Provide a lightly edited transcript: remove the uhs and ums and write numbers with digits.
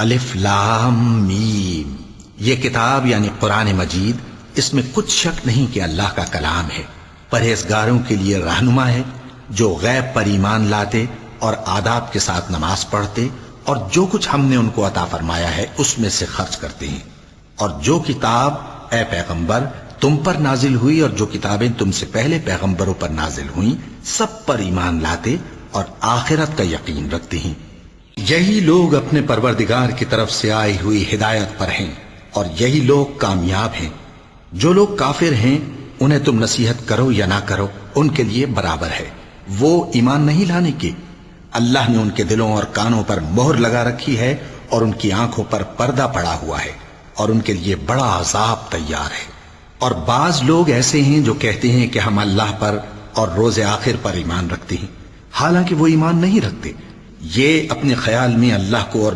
अलिफ लाम मीम, ये किताब यानी कुरान मजीद, इसमें कुछ शक नहीं कि अल्लाह का कलाम है। परहेजगारों के लिए रहनुमा है, जो गैब पर ईमान लाते और आदाब के साथ नमाज पढ़ते और जो कुछ हमने उनको अता फरमाया है उसमें से खर्च करते हैं। और जो किताब ए पैगंबर तुम पर नाजिल हुई और जो किताबें तुमसे पहले पैगंबरों पर नाजिल हुई, सब पर ईमान लाते और आखिरत का यकीन रखते हैं। यही लोग अपने परवरदिगार की तरफ से आई हुई हिदायत पर हैं और यही लोग कामयाब हैं। जो लोग काफिर हैं उन्हें तुम नसीहत करो या ना करो, उनके लिए बराबर है। वो ईमान नहीं लाने के। अल्लाह ने उनके दिलों और कानों पर मोहर लगा रखी है और उनकी आंखों पर पर्दा पड़ा हुआ है और उनके लिए बड़ा अजाब तैयार है। और बाज लोग ऐसे हैं जो कहते हैं कि हम अल्लाह पर और रोजे आखिर पर ईमान रखते हैं, हालांकि वो ईमान नहीं रखते। ये अपने ख्याल में अल्लाह को और